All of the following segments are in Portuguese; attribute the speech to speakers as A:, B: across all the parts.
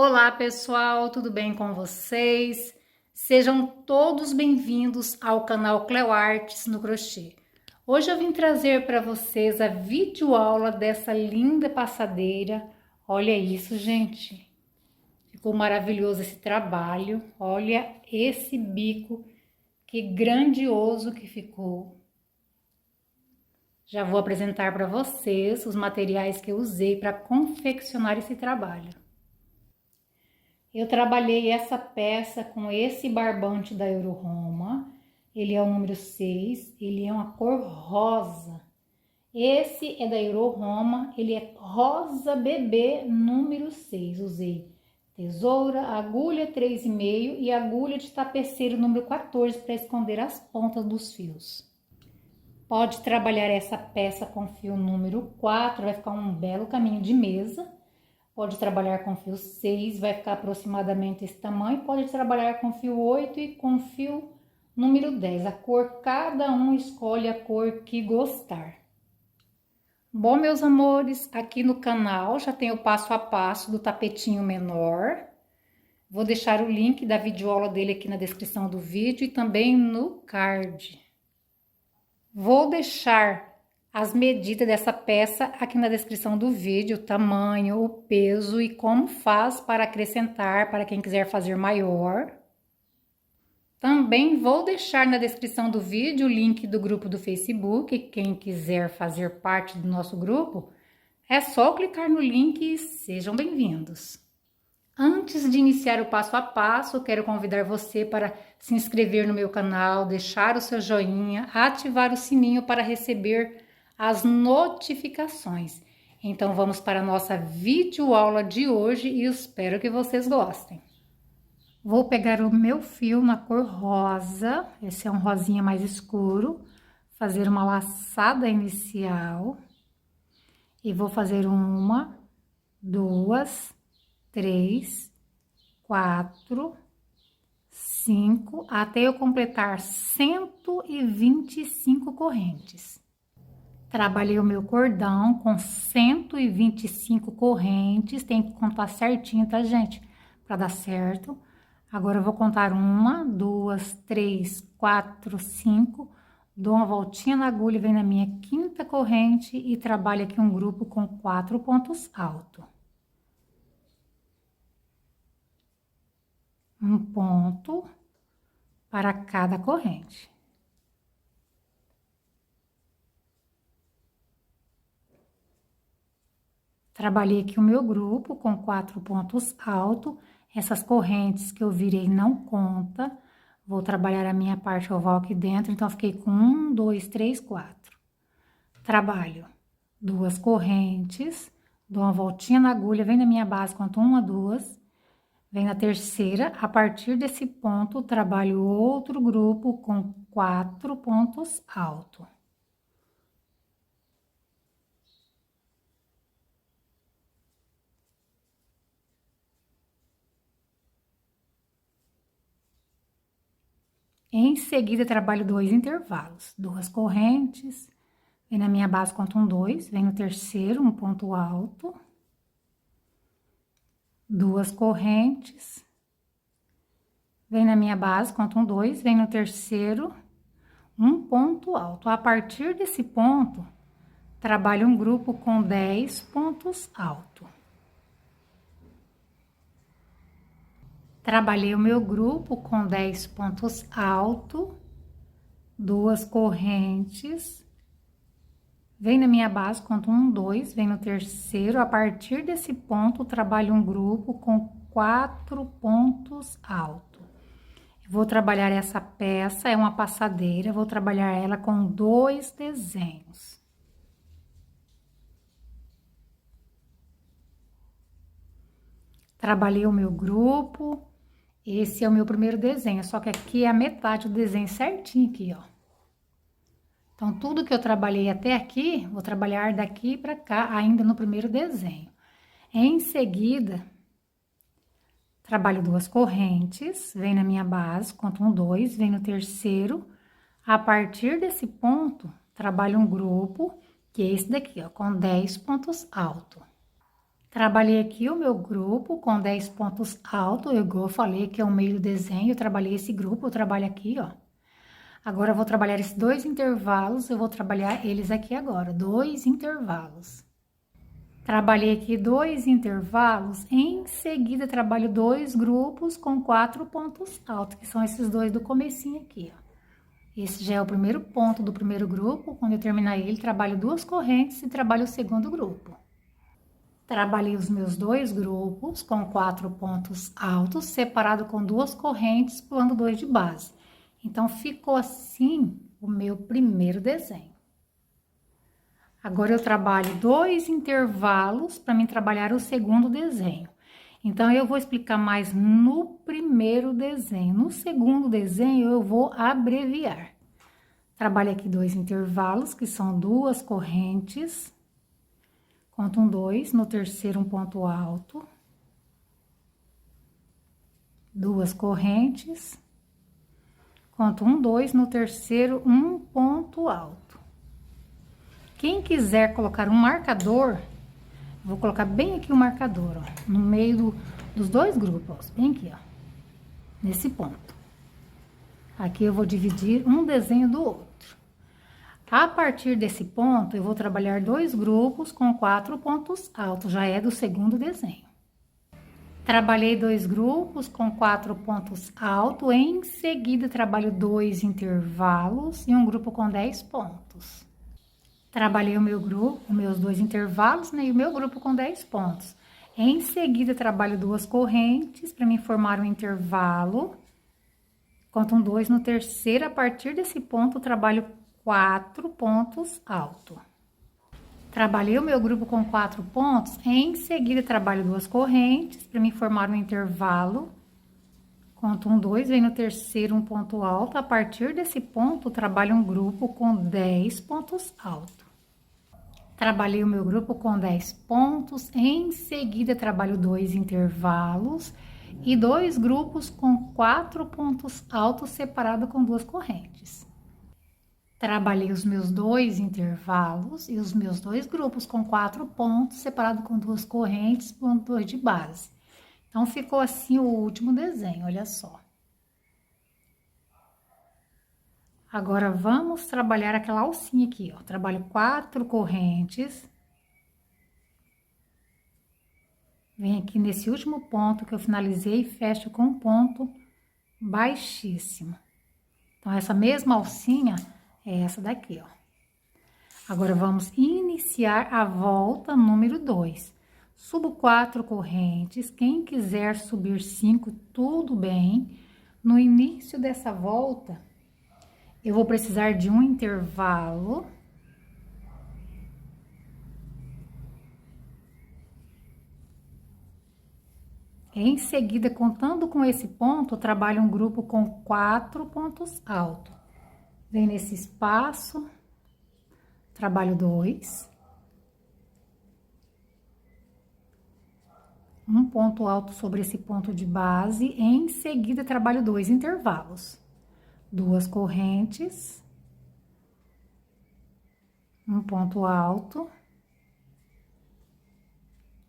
A: Olá pessoal, tudo bem com vocês? Sejam todos bem-vindos ao canal Cleo Artes no Crochê. Hoje eu vim trazer para vocês a videoaula dessa linda passadeira. Olha isso, gente! Ficou maravilhoso esse trabalho. Olha esse bico, que grandioso que ficou. Já vou apresentar para vocês os materiais que eu usei para confeccionar esse trabalho. Eu trabalhei essa peça com esse barbante da Euro-Roma. Ele é o número 6, ele é uma cor rosa. Esse é da Euro-Roma, ele é rosa bebê número 6. Usei tesoura, agulha 3,5 e agulha de tapeceiro número 14 para esconder as pontas dos fios. Pode trabalhar essa peça com fio número 4, vai ficar um belo caminho de mesa. Pode trabalhar com fio 6, vai ficar aproximadamente esse tamanho. Pode trabalhar com fio 8 e com fio número 10. A cor, cada um escolhe a cor que gostar. Bom, meus amores, aqui no canal já tem o passo a passo do tapetinho menor. Vou deixar o link da videoaula dele aqui na descrição do vídeo e também no card. Vou deixar as medidas dessa peça aqui na descrição do vídeo, o tamanho, o peso e como faz para acrescentar, para quem quiser fazer maior. Também vou deixar na descrição do vídeo o link do grupo do Facebook, quem quiser fazer parte do nosso grupo, é só clicar no link e sejam bem-vindos. Antes de iniciar o passo a passo, quero convidar você para se inscrever no meu canal, deixar o seu joinha, ativar o sininho para receber as notificações. Então vamos para a nossa videoaula de hoje e espero que vocês gostem. Vou pegar o meu fio na cor rosa, esse é um rosinha mais escuro, fazer uma laçada inicial e vou fazer 1, 2, 3, 4, 5, até eu completar 125 correntes. Trabalhei o meu cordão com 125 correntes, tem que contar certinho, tá, gente? Pra dar certo. Agora eu vou contar 1, 2, 3, 4, 5, dou uma voltinha na agulha, venho na minha 5ª corrente e trabalho aqui um grupo com 4 pontos altos. Um ponto para cada corrente. Trabalhei aqui o meu grupo com 4 pontos altos. Essas correntes que eu virei não conta. Vou trabalhar a minha parte oval aqui dentro, então fiquei com 1, 2, 3, 4. Trabalho 2 correntes, dou uma voltinha na agulha, vem na minha base, conto 1, 2, vem na terceira, a partir desse ponto, trabalho outro grupo com 4 pontos altos. Em seguida, trabalho 2 intervalos, 2 correntes, vem na minha base, conto 1, 2, vem no terceiro, um ponto alto, 2 correntes, vem na minha base, conto 1, 2, vem no terceiro, um ponto alto. A partir desse ponto, trabalho um grupo com 10 pontos altos. Trabalhei o meu grupo com 10 pontos altos, 2 correntes, vem na minha base, conto 1, 2, vem no terceiro, a partir desse ponto, trabalho um grupo com 4 pontos altos. Vou trabalhar essa peça, é uma passadeira, vou trabalhar ela com 2 desenhos. Trabalhei o meu grupo. Esse é o meu primeiro desenho, só que aqui é a metade do desenho certinho aqui, ó. Então, tudo que eu trabalhei até aqui, vou trabalhar daqui pra cá, ainda no primeiro desenho. Em seguida, trabalho 2 correntes, vem na minha base, conto 1, 2, vem no terceiro. A partir desse ponto, trabalho um grupo, que é esse daqui, ó, com 10 pontos altos. Trabalhei aqui o meu grupo com 10 pontos altos, igual eu falei que é o meio do desenho, eu trabalhei esse grupo, eu trabalho aqui, ó. Agora eu vou trabalhar esses 2 intervalos, eu vou trabalhar eles aqui agora, 2 intervalos. Trabalhei aqui 2 intervalos, em seguida trabalho 2 grupos com 4 pontos altos, que são esses 2 do comecinho aqui, ó. Esse já é o primeiro ponto do primeiro grupo, quando eu terminar ele, trabalho 2 correntes e trabalho o segundo grupo. Trabalhei os meus 2 grupos com 4 pontos altos, separado com 2 correntes, pulando 2 de base. Então, ficou assim o meu primeiro desenho. Agora, eu trabalho 2 intervalos para mim trabalhar o segundo desenho. Então, eu vou explicar mais no primeiro desenho. No segundo desenho, eu vou abreviar. Trabalho aqui 2 intervalos, que são 2 correntes. Conto um 2, no terceiro um ponto alto. 2 correntes. Conto um 2, no terceiro um ponto alto. Quem quiser colocar um marcador, vou colocar bem aqui o marcador, ó, no meio dos 2 grupos, ó, bem aqui, ó, nesse ponto. Aqui eu vou dividir um desenho do outro. A partir desse ponto, eu vou trabalhar 2 grupos com 4 pontos altos, já é do segundo desenho. Trabalhei 2 grupos com 4 pontos altos, em seguida trabalho 2 intervalos e um grupo com 10 pontos. Trabalhei o meu grupo, os meus 2 intervalos, né, e o meu grupo com 10 pontos. Em seguida, trabalho 2 correntes para me formar um intervalo. Conto um 2 no terceiro, a partir desse ponto, trabalho 4 pontos altos. Trabalhei o meu grupo com 4 pontos, em seguida trabalho 2 correntes para me formar um intervalo. Conto um 2, vem no terceiro um ponto alto, a partir desse ponto trabalho um grupo com 10 pontos altos. Trabalhei o meu grupo com 10 pontos, em seguida trabalho 2 intervalos e 2 grupos com 4 pontos altos separados com 2 correntes. Trabalhei os meus 2 intervalos e os meus 2 grupos com 4 pontos, separado com 2 correntes, ponto 2 de base. Então, ficou assim o último desenho, olha só. Agora, vamos trabalhar aquela alcinha aqui, ó. Trabalho 4 correntes. Venho aqui nesse último ponto que eu finalizei e fecho com um ponto baixíssimo. Então, essa mesma alcinha é essa daqui, ó. Agora, vamos iniciar a volta número 2. Subo 4 correntes, quem quiser subir 5, tudo bem. No início dessa volta, eu vou precisar de um intervalo. Em seguida, contando com esse ponto, eu trabalho um grupo com 4 pontos altos. Vem nesse espaço, trabalho 2. Um ponto alto sobre esse ponto de base. Em seguida, trabalho 2 intervalos. 2 correntes. Um ponto alto.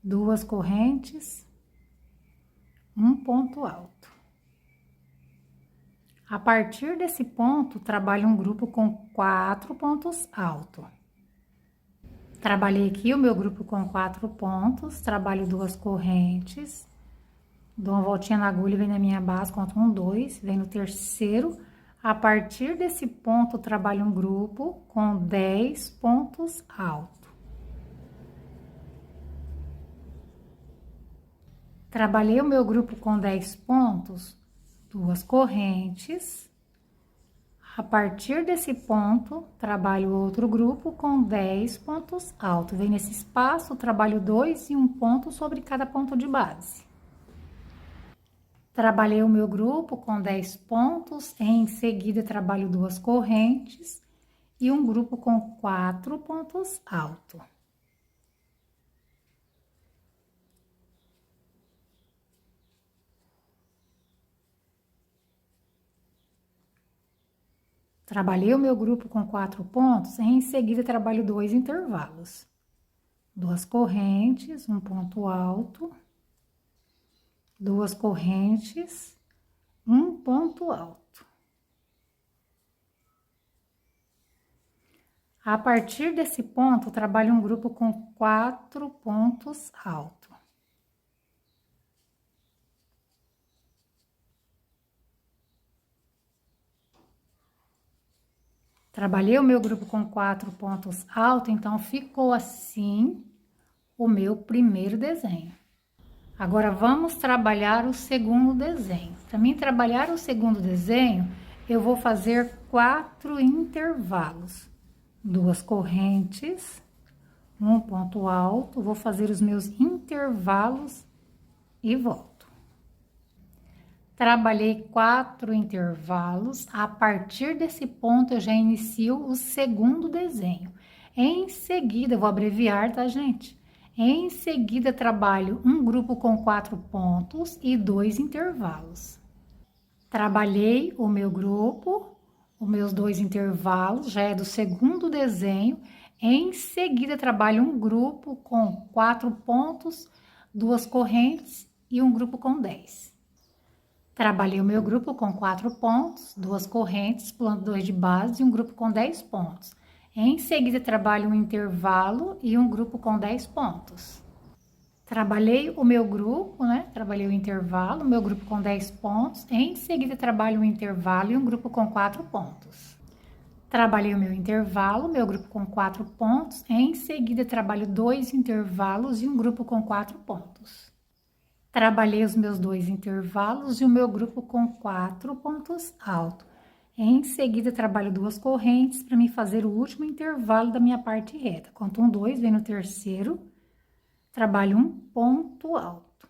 A: 2 correntes. Um ponto alto. A partir desse ponto, trabalho um grupo com 4 pontos altos. Trabalhei aqui o meu grupo com 4 pontos, trabalho 2 correntes, dou uma voltinha na agulha, vem na minha base, conto um 2, vem no terceiro. A partir desse ponto, trabalho um grupo com 10 pontos altos. Trabalhei o meu grupo com 10 pontos, 2 correntes. A partir desse ponto, trabalho outro grupo com 10 pontos altos. Vem nesse espaço, trabalho 2 e um ponto sobre cada ponto de base. Trabalhei o meu grupo com 10 pontos, em seguida trabalho 2 correntes e um grupo com 4 pontos altos. Trabalhei o meu grupo com 4 pontos, em seguida trabalho 2 intervalos. duas correntes, um ponto alto, duas correntes, um ponto alto. A partir desse ponto, trabalho um grupo com 4 pontos altos. Trabalhei o meu grupo com 4 pontos altos, então ficou assim o meu primeiro desenho. Agora, vamos trabalhar o segundo desenho. Para mim trabalhar o segundo desenho, eu vou fazer 4 intervalos. Duas correntes, um ponto alto, vou fazer os meus intervalos e volto. Trabalhei 4 intervalos, a partir desse ponto eu já inicio o segundo desenho. Em seguida, eu vou abreviar, tá, gente? Em seguida, trabalho um grupo com 4 pontos e 2 intervalos. Trabalhei o meu grupo, os meus 2 intervalos, já é do segundo desenho. Em seguida, trabalho um grupo com 4 pontos, 2 correntes e um grupo com 10. Trabalhei o meu grupo com 4 pontos, 2 correntes, pulando 2 de base e um grupo com 10 pontos. Em seguida, trabalho um intervalo e um grupo com 10 pontos. Trabalhei o meu grupo, né? Trabalhei o intervalo, meu grupo com 10 pontos. Em seguida, trabalho um intervalo e um grupo com 4 pontos. Trabalhei o meu intervalo, meu grupo com 4 pontos. Em seguida, trabalho 2 intervalos e um grupo com 4 pontos. Trabalhei os meus 2 intervalos e o meu grupo com 4 pontos altos. Em seguida, trabalho 2 correntes para me fazer o último intervalo da minha parte reta. Conto um 2, vem no terceiro, trabalho um ponto alto.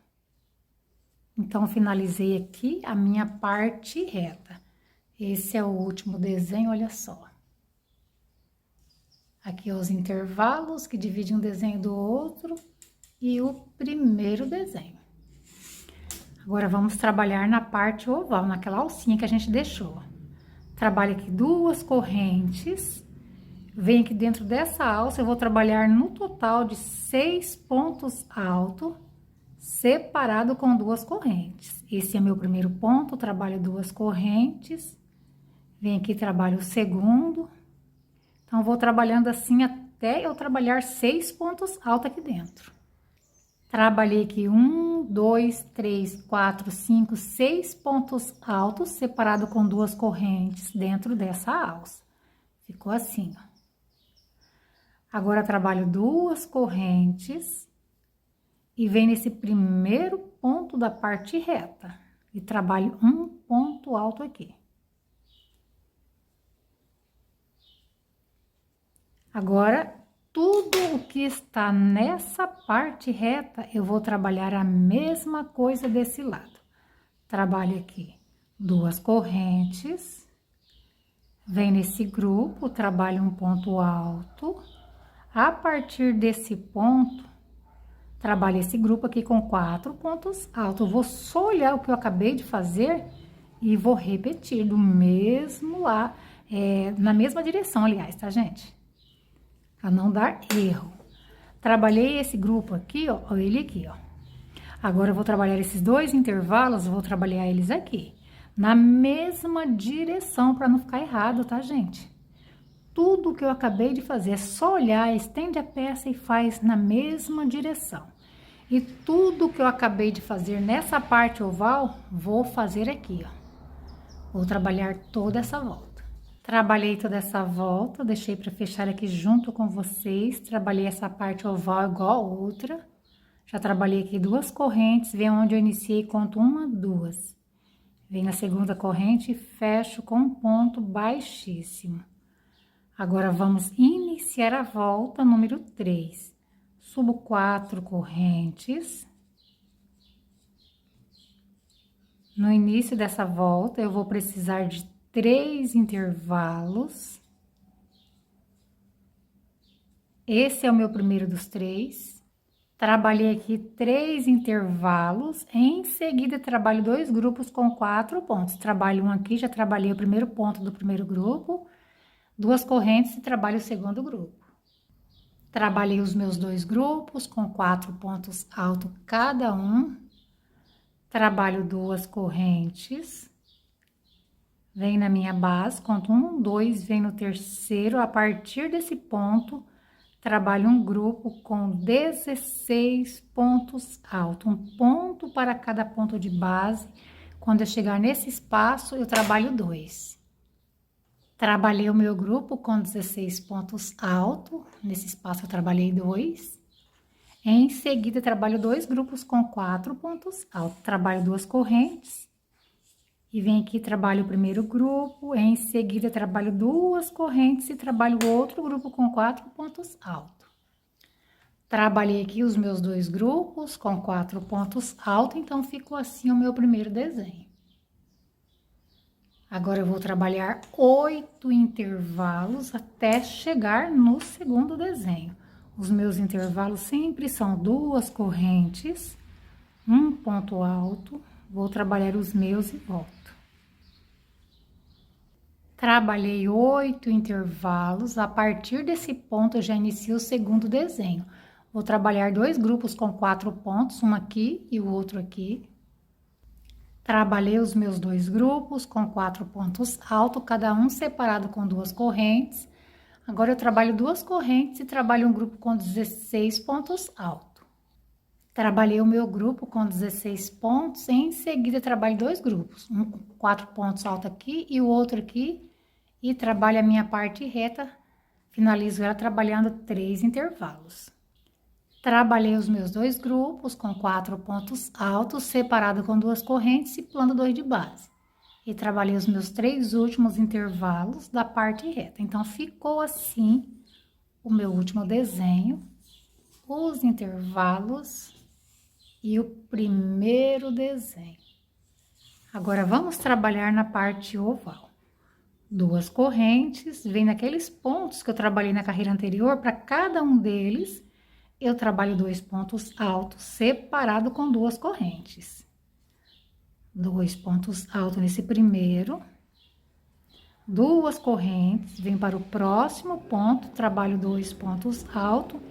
A: Então, finalizei aqui a minha parte reta. Esse é o último desenho, olha só. Aqui os intervalos que dividem um desenho do outro e o primeiro desenho. Agora, vamos trabalhar na parte oval, naquela alcinha que a gente deixou. Trabalho aqui 2 correntes. Venho aqui dentro dessa alça, eu vou trabalhar no total de 6 pontos altos, separado com 2 correntes. Esse é meu primeiro ponto, trabalho 2 correntes. Venho aqui, trabalho o segundo. Então, vou trabalhando assim até eu trabalhar 6 pontos altos aqui dentro. Trabalhei aqui 1, 2, 3, 4, 5, 6 pontos altos, separado com 2 correntes dentro dessa alça. Ficou assim, ó. Agora, trabalho 2 correntes e venho nesse primeiro ponto da parte reta e trabalho um ponto alto aqui. Agora, tudo o que está nessa parte reta, eu vou trabalhar a mesma coisa desse lado. Trabalho aqui 2 correntes, venho nesse grupo, trabalho um ponto alto. A partir desse ponto, trabalho esse grupo aqui com 4 pontos altos. Eu vou só olhar o que eu acabei de fazer e vou repetir do mesmo lá, na mesma direção, aliás, tá, gente? Pra não dar erro. Trabalhei esse grupo aqui, ó, ele aqui, ó. Agora eu vou trabalhar esses 2 intervalos, vou trabalhar eles aqui, na mesma direção, para não ficar errado, tá, gente? Tudo que eu acabei de fazer é só olhar, estende a peça e faz na mesma direção. E tudo que eu acabei de fazer nessa parte oval, vou fazer aqui, ó. Vou trabalhar toda essa volta. Trabalhei toda essa volta, deixei para fechar aqui junto com vocês. Trabalhei essa parte oval igual a outra. Já trabalhei aqui 2 correntes, vem onde eu iniciei, conto 1, 2. Venho na segunda corrente e fecho com um ponto baixíssimo. Agora, vamos iniciar a volta número 3. Subo 4 correntes. No início dessa volta, eu vou precisar de 3 intervalos. Esse é o meu primeiro dos 3. Trabalhei aqui 3 intervalos. Em seguida, trabalho 2 grupos com 4 pontos. Trabalho um aqui, já trabalhei o primeiro ponto do primeiro grupo. 2 correntes e trabalho o segundo grupo. Trabalhei os meus dois grupos com 4 pontos altos cada um. Trabalho 2 correntes. Vem na minha base, conto 1, 2, vem no terceiro. A partir desse ponto, trabalho um grupo com 16 pontos altos. Um ponto para cada ponto de base. Quando eu chegar nesse espaço, eu trabalho 2. Trabalhei o meu grupo com 16 pontos altos. Nesse espaço, eu trabalhei 2. Em seguida, trabalho 2 grupos com 4 pontos altos. Trabalho 2 correntes. E vem aqui, trabalho o primeiro grupo, em seguida trabalho 2 correntes e trabalho outro grupo com 4 pontos altos. Trabalhei aqui os meus 2 grupos com 4 pontos altos, então ficou assim o meu primeiro desenho. Agora eu vou trabalhar 8 intervalos até chegar no segundo desenho. Os meus intervalos sempre são 2 correntes, um ponto alto, vou trabalhar os meus e volto. Trabalhei 8 intervalos, a partir desse ponto eu já inicio o segundo desenho. Vou trabalhar 2 grupos com 4 pontos, um aqui e o outro aqui. Trabalhei os meus 2 grupos com 4 pontos altos, cada um separado com 2 correntes. Agora eu trabalho 2 correntes e trabalho um grupo com 16 pontos altos. Trabalhei o meu grupo com 16 pontos, em seguida trabalho 2 grupos, um com 4 pontos altos aqui e o outro aqui. E trabalho a minha parte reta, finalizo ela trabalhando 3 intervalos. Trabalhei os meus 2 grupos com 4 pontos altos, separado com 2 correntes e pulando 2 de base. E trabalhei os meus 3 últimos intervalos da parte reta. Então, ficou assim o meu último desenho, os intervalos e o primeiro desenho. Agora, vamos trabalhar na parte oval. 2 correntes, vem naqueles pontos que eu trabalhei na carreira anterior, para cada um deles, eu trabalho 2 pontos altos, separado com 2 correntes. 2 pontos altos nesse primeiro, 2 correntes, vem para o próximo ponto, trabalho 2 pontos altos.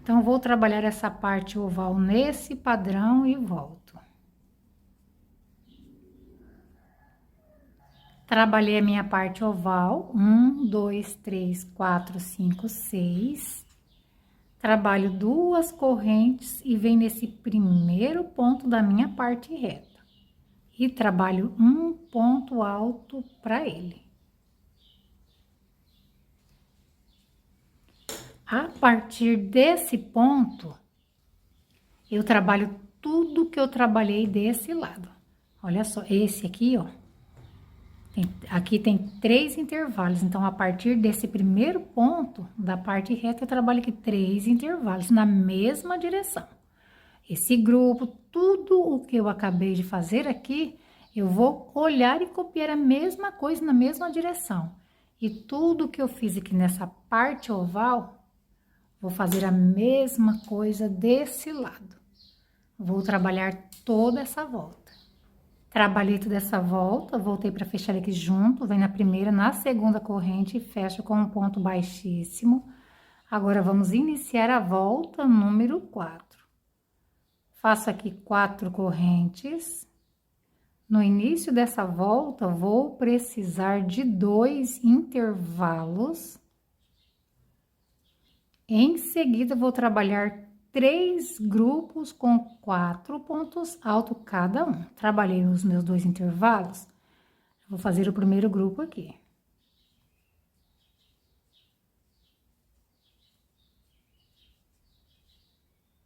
A: Então, vou trabalhar essa parte oval nesse padrão e volto. Trabalhei a minha parte oval, 1, 2, 3, 4, 5, 6. Trabalho 2 correntes e vem nesse primeiro ponto da minha parte reta. E trabalho um ponto alto para ele. A partir desse ponto, eu trabalho tudo que eu trabalhei desse lado. Olha só, esse aqui, ó. Aqui tem 3 intervalos, então, a partir desse primeiro ponto da parte reta, eu trabalho aqui 3 intervalos na mesma direção. Esse grupo, tudo o que eu acabei de fazer aqui, eu vou olhar e copiar a mesma coisa na mesma direção. E tudo que eu fiz aqui nessa parte oval, vou fazer a mesma coisa desse lado. Vou trabalhar toda essa volta. Trabalhei toda essa volta, voltei para fechar aqui junto, vem na primeira, na segunda corrente e fecho com um ponto baixíssimo. Agora, vamos iniciar a volta número 4. Faço aqui 4 correntes. No início dessa volta, vou precisar de 2 intervalos. Em seguida, vou trabalhar 3 grupos com 4 pontos altos cada um. Trabalhei os meus 2 intervalos. Vou fazer o primeiro grupo aqui.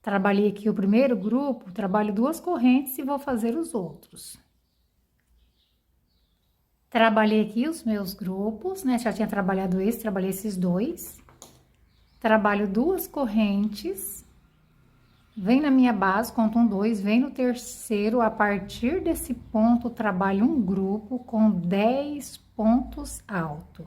A: Trabalhei aqui o primeiro grupo, trabalho 2 correntes e vou fazer os outros. Trabalhei aqui os meus grupos, né? Já tinha trabalhado esse, trabalhei esses 2. Trabalho 2 correntes. Vem na minha base, conto 1, 2, vem no terceiro, a partir desse ponto, trabalho um grupo com 10 pontos altos.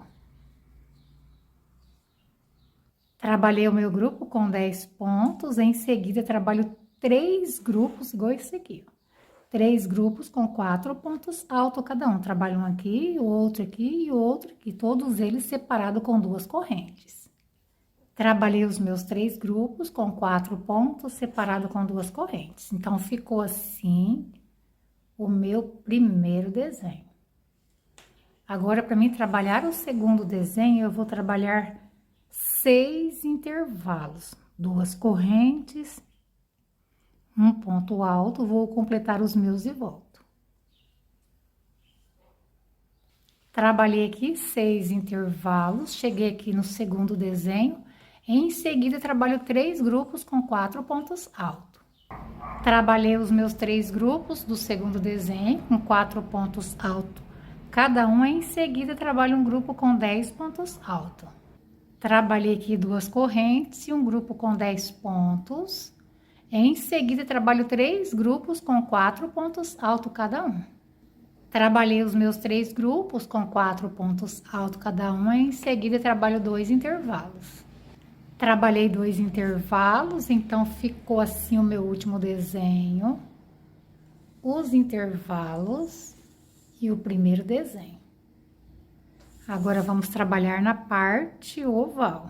A: Trabalhei o meu grupo com 10 pontos, em seguida trabalho 3 grupos, igual esse aqui, ó. 3 grupos com 4 pontos altos cada um. Trabalho um aqui, o outro aqui e o outro aqui, todos eles separados com 2 correntes. Trabalhei os meus 3 grupos com 4 pontos, separado com 2 correntes. Então, ficou assim o meu primeiro desenho. Agora, para mim trabalhar o segundo desenho, eu vou trabalhar 6 intervalos, 2 correntes, um ponto alto, vou completar os meus e volto. Trabalhei aqui 6 intervalos, cheguei aqui no segundo desenho. Em seguida, trabalho 3 grupos com 4 pontos altos. Trabalhei os meus 3 grupos do segundo desenho com 4 pontos altos. Cada um, em seguida, trabalho um grupo com 10 pontos altos. Trabalhei aqui 2 correntes e um grupo com 10 pontos. Em seguida, trabalho 3 grupos com 4 pontos altos cada um. Trabalhei os meus 3 grupos com 4 pontos altos cada um. Em seguida, trabalho 2 intervalos. Trabalhei 2 intervalos, então ficou assim o meu último desenho. Os intervalos e o primeiro desenho. Agora, vamos trabalhar na parte oval.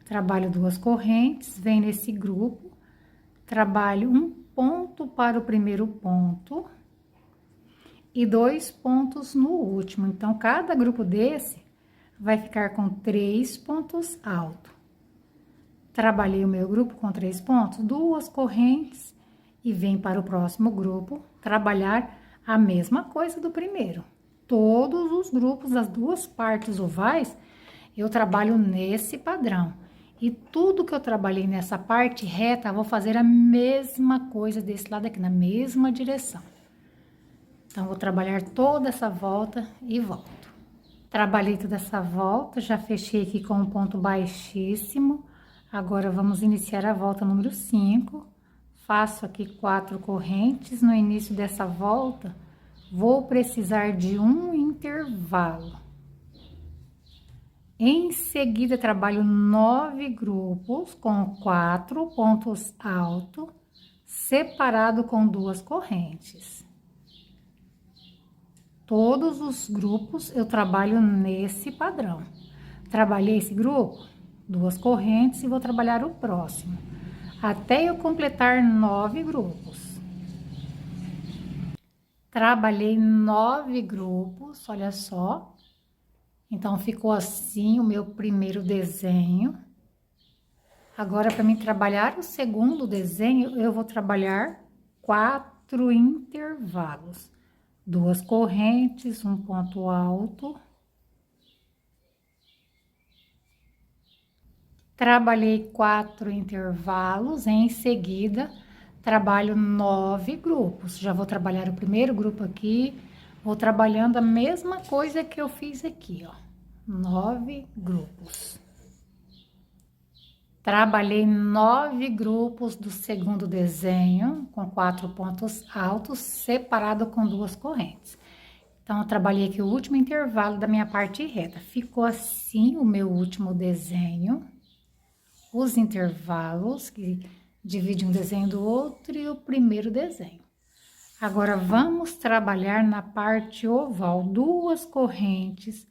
A: Trabalho 2 correntes, vem nesse grupo, trabalho um ponto para o primeiro ponto e 2 pontos no último. Então, cada grupo desse vai ficar com 3 pontos altos. Trabalhei o meu grupo com 3 pontos, 2 correntes e vem para o próximo grupo trabalhar a mesma coisa do primeiro. Todos os grupos das 2 partes ovais eu trabalho nesse padrão. E tudo que eu trabalhei nessa parte reta, eu vou fazer a mesma coisa desse lado aqui, na mesma direção. Então, vou trabalhar toda essa volta e volto. Trabalhei toda essa volta, já fechei aqui com um ponto baixíssimo. Agora, vamos iniciar a volta número 5. Faço aqui 4 correntes. No início dessa volta, vou precisar de um intervalo. Em seguida, trabalho 9 grupos com 4 pontos altos, separado com 2 correntes. Todos os grupos eu trabalho nesse padrão. Trabalhei esse grupo, 2 correntes e vou trabalhar o próximo, até eu completar 9 grupos. Trabalhei 9 grupos, olha só. Então, ficou assim o meu primeiro desenho. Agora, para mim trabalhar o segundo desenho, eu vou trabalhar 4 intervalos. 2 correntes, um ponto alto. Trabalhei 4 intervalos, em seguida, trabalho 9 grupos. Já vou trabalhar o primeiro grupo aqui, vou trabalhando a mesma coisa que eu fiz aqui, ó. 9 grupos. Trabalhei 9 grupos do segundo desenho, com 4 pontos altos, separado com 2 correntes. Então, eu trabalhei aqui o último intervalo da minha parte reta. Ficou assim o meu último desenho. Os intervalos, que dividem um desenho do outro, e o primeiro desenho. Agora, vamos trabalhar na parte oval, 2 correntes.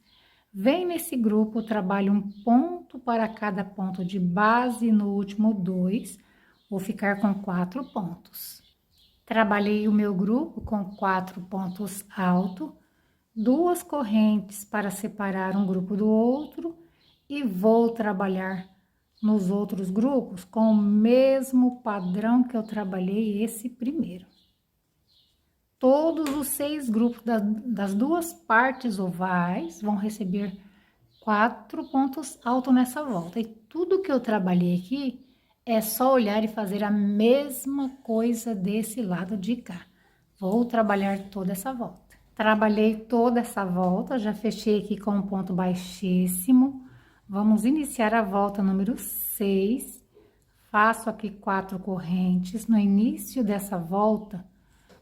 A: Vem nesse grupo, trabalho um ponto para cada ponto de base, no último 2, vou ficar com 4 pontos. Trabalhei o meu grupo com 4 pontos altos, 2 correntes para separar um grupo do outro e vou trabalhar nos outros grupos com o mesmo padrão que eu trabalhei esse primeiro. Todos os 6 grupos das 2 partes ovais vão receber 4 pontos altos nessa volta. E tudo que eu trabalhei aqui é só olhar e fazer a mesma coisa desse lado de cá. Vou trabalhar toda essa volta. Trabalhei toda essa volta, já fechei aqui com um ponto baixíssimo. Vamos iniciar a volta número 6. Faço aqui 4 correntes. No início dessa volta,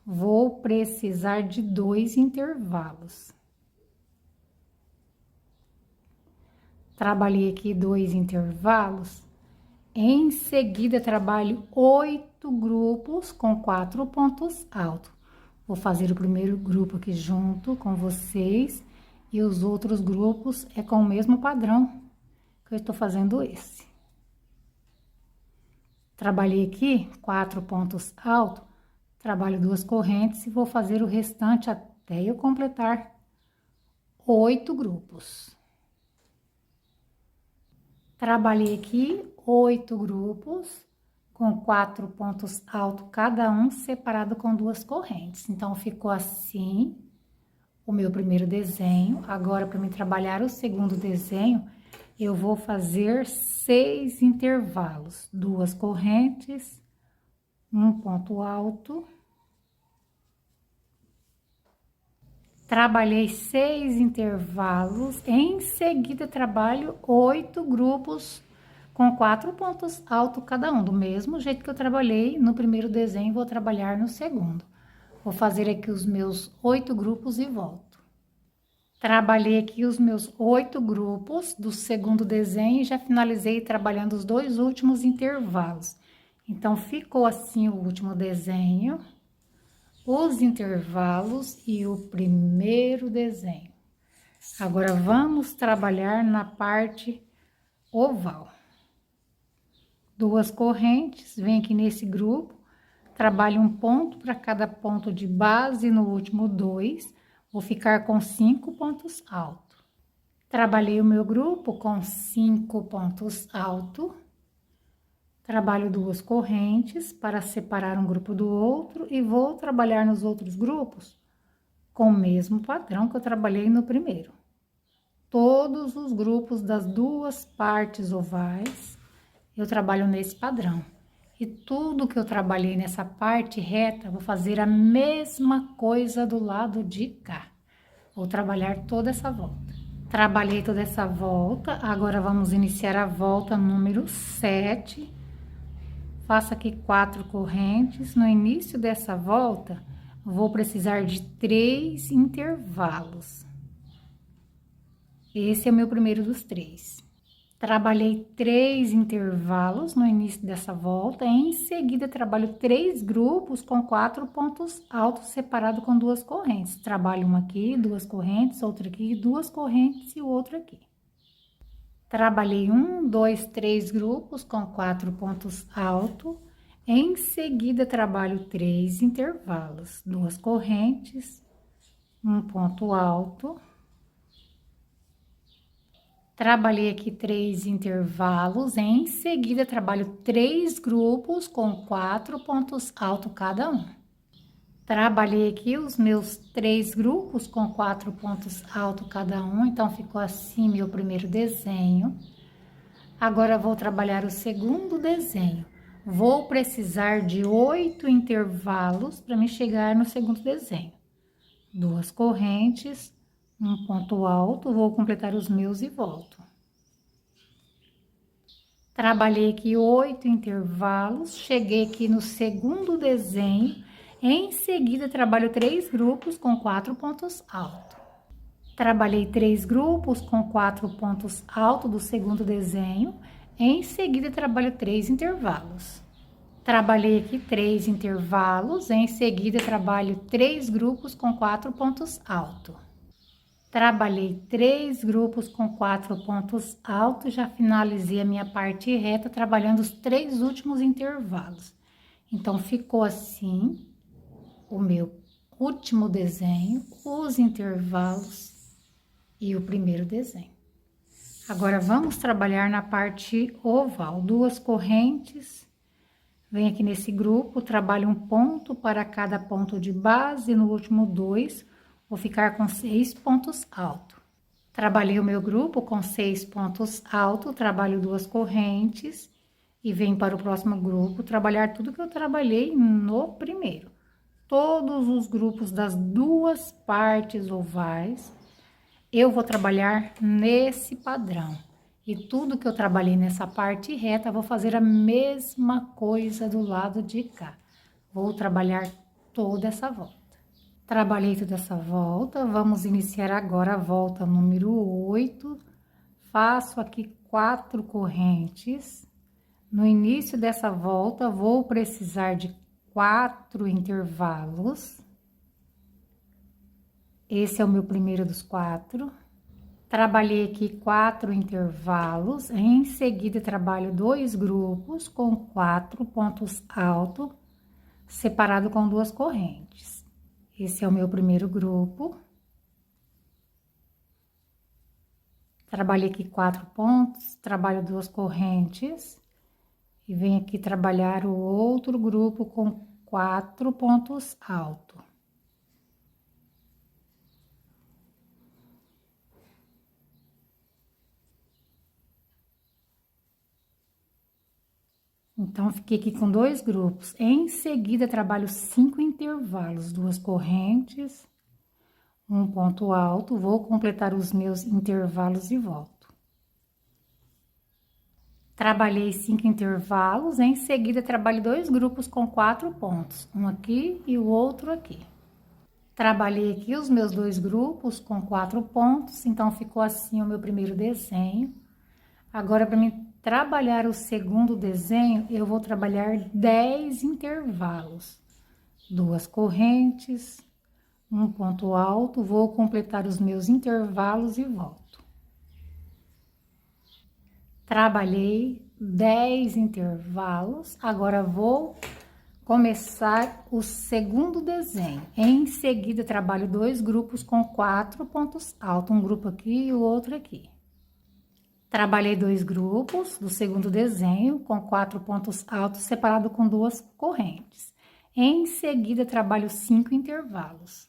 A: vou precisar de 2 intervalos. Trabalhei aqui 2 intervalos. Em seguida, trabalho 8 grupos com 4 pontos altos. Vou fazer o primeiro grupo aqui junto com vocês e os outros grupos é com o mesmo padrão que eu estou fazendo esse. Trabalhei aqui 4 pontos altos, trabalho 2 correntes e vou fazer o restante até eu completar 8 grupos. Trabalhei aqui 8 grupos com 4 pontos altos cada um, separado com 2 correntes. Então, ficou assim o meu primeiro desenho. Agora, para mim trabalhar o segundo desenho, eu vou fazer 6 intervalos, 2 correntes, um ponto alto. Trabalhei 6 intervalos, em seguida trabalho 8 grupos com 4 pontos altos cada um, do mesmo jeito que eu trabalhei no primeiro desenho, vou trabalhar no segundo. Vou fazer aqui os meus 8 grupos e volto. Trabalhei aqui os meus 8 grupos do segundo desenho e já finalizei trabalhando os 2 últimos intervalos. Então, ficou assim o último desenho, os intervalos e o primeiro desenho. Agora, vamos trabalhar na parte oval. 2 correntes, vem aqui nesse grupo, trabalho um ponto para cada ponto de base, no último 2, vou ficar com 5 pontos altos. Trabalhei o meu grupo com 5 pontos altos. Trabalho 2 correntes para separar um grupo do outro e vou trabalhar nos outros grupos com o mesmo padrão que eu trabalhei no primeiro. Todos os grupos das 2 partes ovais, eu trabalho nesse padrão. E tudo que eu trabalhei nessa parte reta, vou fazer a mesma coisa do lado de cá. Vou trabalhar toda essa volta. Trabalhei toda essa volta, agora vamos iniciar a volta número 7. Faço aqui 4 correntes. No início dessa volta, vou precisar de 3 intervalos. Esse é o meu primeiro dos 3. Trabalhei 3 intervalos no início dessa volta. Em seguida, trabalho 3 grupos com 4 pontos altos separados com 2 correntes. Trabalho uma aqui, 2 correntes, outra aqui, 2 correntes e o outro aqui. Trabalhei 1, 2, 3 grupos com 4 pontos altos. Em seguida, trabalho 3 intervalos, 2 correntes, um ponto alto. Trabalhei aqui 3 intervalos. Em seguida, trabalho 3 grupos com 4 pontos altos cada um. Trabalhei aqui os meus 3 grupos com 4 pontos altos cada um, então ficou assim meu primeiro desenho. Agora, vou trabalhar o segundo desenho. Vou precisar de 8 intervalos para me chegar no segundo desenho. 2 correntes, um ponto alto, vou completar os meus e volto. Trabalhei aqui 8 intervalos, cheguei aqui no segundo desenho. Em seguida, trabalho 3 grupos com 4 pontos altos. Trabalhei 3 grupos com 4 pontos altos do segundo desenho. Em seguida, trabalho 3 intervalos. Trabalhei aqui 3 intervalos. Em seguida, trabalho 3 grupos com 4 pontos altos. Trabalhei 3 grupos com 4 pontos altos. Já finalizei a minha parte reta, trabalhando os 3 últimos intervalos. Então, ficou assim o meu último desenho, os intervalos e o primeiro desenho. Agora, vamos trabalhar na parte oval. 2 correntes, vem aqui nesse grupo, trabalho um ponto para cada ponto de base, no último 2, vou ficar com 6 pontos altos. Trabalhei o meu grupo com 6 pontos altos, trabalho 2 correntes e venho para o próximo grupo trabalhar tudo que eu trabalhei no primeiro. Todos os grupos das 2 partes ovais, eu vou trabalhar nesse padrão. E tudo que eu trabalhei nessa parte reta, vou fazer a mesma coisa do lado de cá. Vou trabalhar toda essa volta. Trabalhei toda essa volta, vamos iniciar agora a volta número 8. Faço aqui 4 correntes. No início dessa volta, vou precisar de 4 intervalos. Esse é o meu primeiro dos 4. Trabalhei aqui 4 intervalos, em seguida trabalho 2 grupos com 4 pontos altos, separado com 2 correntes. Esse é o meu primeiro grupo. Trabalhei aqui 4 pontos, trabalho 2 correntes e venho aqui trabalhar o outro grupo com 4 pontos altos. Então, fiquei aqui com 2 grupos. Em seguida, trabalho 5 intervalos, 2 correntes, um ponto alto. Vou completar os meus intervalos e volto. Trabalhei 5 intervalos. Em seguida, trabalho 2 grupos com 4 pontos, um aqui e o outro aqui. Trabalhei aqui os meus 2 grupos com 4 pontos, então ficou assim o meu primeiro desenho. Agora, para mim trabalhar o segundo desenho, eu vou trabalhar 10 intervalos, 2 correntes, um ponto alto, vou completar os meus intervalos e volto. Trabalhei 10 intervalos, agora vou começar o segundo desenho. Em seguida, trabalho 2 grupos com 4 pontos altos, um grupo aqui e o outro aqui. Trabalhei 2 grupos do segundo desenho com 4 pontos altos separado com 2 correntes. Em seguida, trabalho 5 intervalos.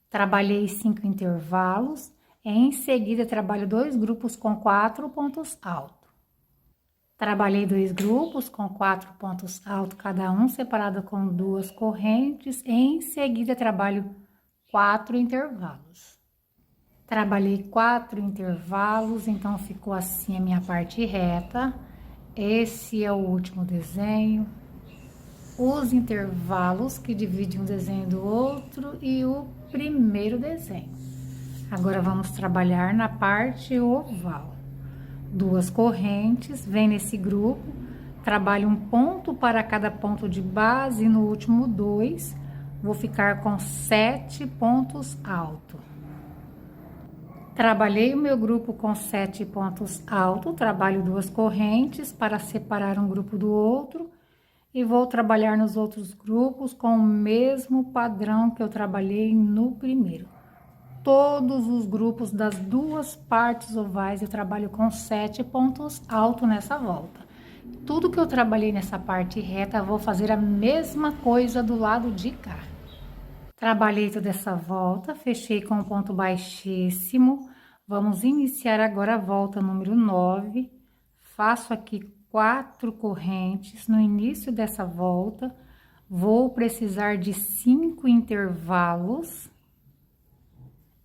A: Trabalhei 5 intervalos. Em seguida, trabalho 2 grupos com 4 pontos altos. Trabalhei 2 grupos com 4 pontos altos, cada um separado com 2 correntes. Em seguida, trabalho 4 intervalos. Trabalhei 4 intervalos, então ficou assim a minha parte reta. Esse é o último desenho. Os intervalos que dividem um desenho do outro e o primeiro desenho. Agora, vamos trabalhar na parte oval. 2 correntes, vem nesse grupo, trabalho um ponto para cada ponto de base, no último 2, vou ficar com 7 pontos altos. Trabalhei o meu grupo com 7 pontos altos, trabalho 2 correntes para separar um grupo do outro e vou trabalhar nos outros grupos com o mesmo padrão que eu trabalhei no primeiro. Todos os grupos das 2 partes ovais eu trabalho com 7 pontos altos nessa volta. Tudo que eu trabalhei nessa parte reta, eu vou fazer a mesma coisa do lado de cá. Trabalhei toda essa volta, fechei com um ponto baixíssimo. Vamos iniciar agora a volta número 9. Faço aqui 4 correntes no início dessa volta. Vou precisar de 5 intervalos.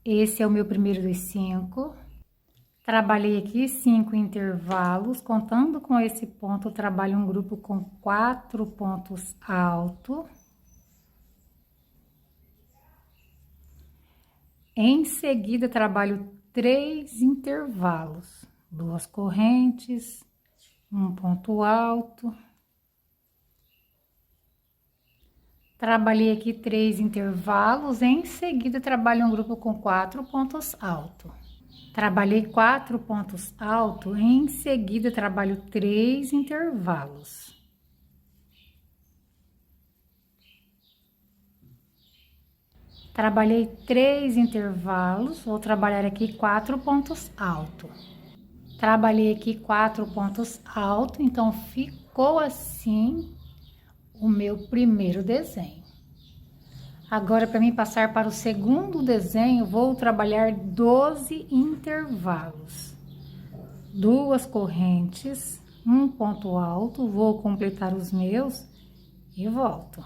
A: Esse é o meu primeiro dos 5. Trabalhei aqui 5 intervalos. Contando com esse ponto, eu trabalho um grupo com 4 pontos altos. Em seguida, trabalho 3 intervalos, 2 correntes, um ponto alto. Trabalhei aqui 3 intervalos, em seguida, trabalho um grupo com 4 pontos altos. Trabalhei 4 pontos altos, em seguida, trabalho 3 intervalos. Trabalhei 3 intervalos, vou trabalhar aqui 4 pontos altos. Trabalhei aqui 4 pontos altos, então ficou assim o meu primeiro desenho. Agora, para mim passar para o segundo desenho, vou trabalhar 12 intervalos. 2 correntes, um ponto alto, vou completar os meus e volto.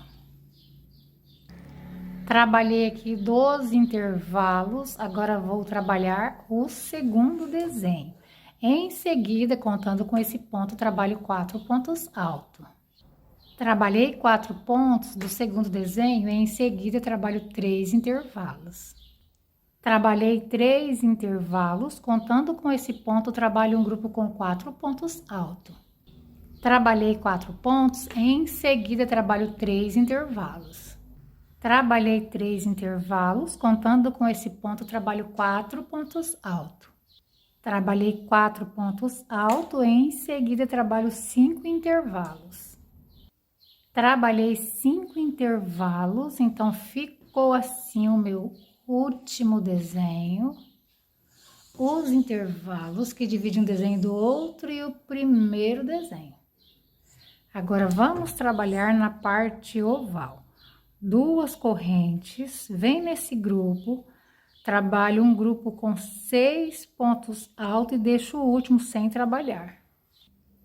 A: Trabalhei aqui 12 intervalos, agora vou trabalhar o segundo desenho. Em seguida, contando com esse ponto, trabalho 4 pontos altos. Trabalhei 4 pontos do segundo desenho, em seguida, trabalho 3 intervalos. Trabalhei 3 intervalos, contando com esse ponto, trabalho um grupo com 4 pontos altos. Trabalhei 4 pontos, em seguida, trabalho 3 intervalos. Trabalhei 3 intervalos, contando com esse ponto, trabalho 4 pontos altos. Trabalhei 4 pontos altos, em seguida trabalho 5 intervalos. Trabalhei 5 intervalos, então ficou assim o meu último desenho. Os intervalos que dividem um desenho do outro e o primeiro desenho. Agora, vamos trabalhar na parte oval. 2 correntes, vem nesse grupo, trabalho um grupo com 6 pontos altos e deixo o último sem trabalhar.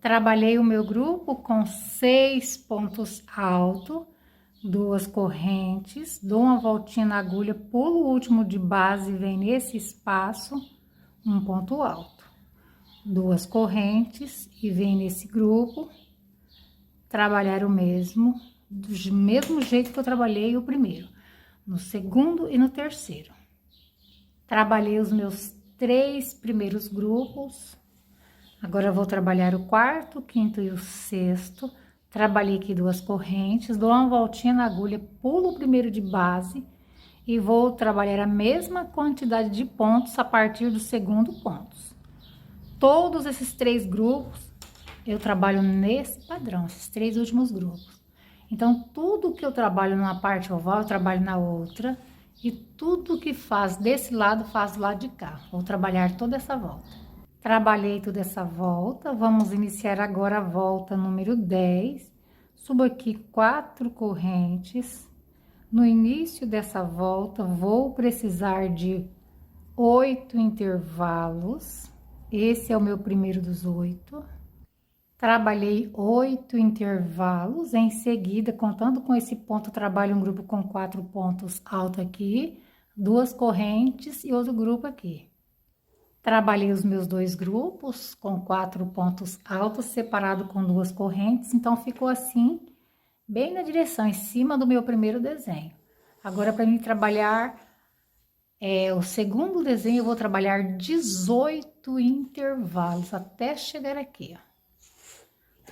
A: Trabalhei o meu grupo com 6 pontos altos, 2 correntes, dou uma voltinha na agulha, pulo o último de base, vem nesse espaço, um ponto alto. 2 correntes e vem nesse grupo, trabalhar o mesmo, do mesmo jeito que eu trabalhei o primeiro, no segundo e no terceiro. Trabalhei os meus 3 primeiros grupos, agora eu vou trabalhar o quarto, quinto e o sexto. Trabalhei aqui 2 correntes, dou uma voltinha na agulha, pulo o primeiro de base e vou trabalhar a mesma quantidade de pontos a partir do segundo ponto. Todos esses 3 grupos eu trabalho nesse padrão, esses 3 últimos grupos. Então, tudo que eu trabalho numa parte oval, eu trabalho na outra. E tudo que faz desse lado, faz do lado de cá. Vou trabalhar toda essa volta. Trabalhei toda essa volta. Vamos iniciar agora a volta número 10. Subo aqui 4 correntes. No início dessa volta, vou precisar de 8 intervalos. Esse é o meu primeiro dos 8. Trabalhei 8 intervalos, em seguida, contando com esse ponto, trabalho um grupo com 4 pontos altos aqui, 2 correntes e outro grupo aqui. Trabalhei os meus 2 grupos com 4 pontos altos, separado com 2 correntes, então ficou assim, bem na direção, em cima do meu primeiro desenho. Agora, para mim trabalhar o segundo desenho, eu vou trabalhar 18 intervalos, até chegar aqui, ó.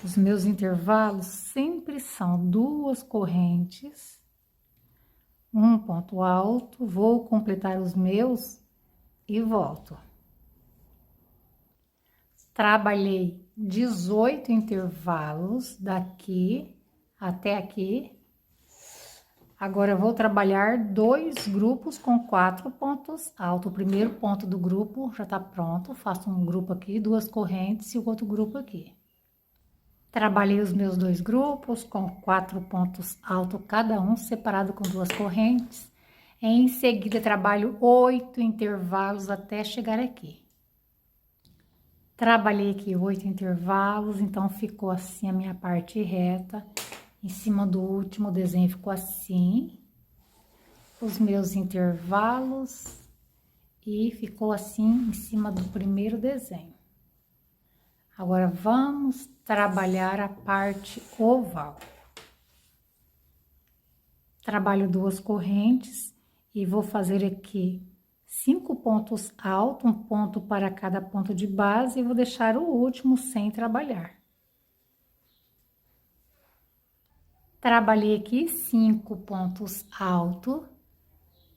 A: Os meus intervalos sempre são 2 correntes, um ponto alto, vou completar os meus e volto. Trabalhei 18 intervalos daqui até aqui. Agora, vou trabalhar 2 grupos com 4 pontos altos. O primeiro ponto do grupo já tá pronto, faço um grupo aqui, 2 correntes e o outro grupo aqui. Trabalhei os meus 2 grupos com 4 pontos altos cada um, separado com 2 correntes. Em seguida, trabalho 8 intervalos até chegar aqui. Trabalhei aqui 8 intervalos, então ficou assim a minha parte reta. Em cima do último desenho ficou assim. Os meus intervalos e ficou assim em cima do primeiro desenho. Agora, vamos trabalhar a parte oval. Trabalho 2 correntes e vou fazer aqui 5 pontos altos, um ponto para cada ponto de base, e vou deixar o último sem trabalhar. Trabalhei aqui 5 pontos altos,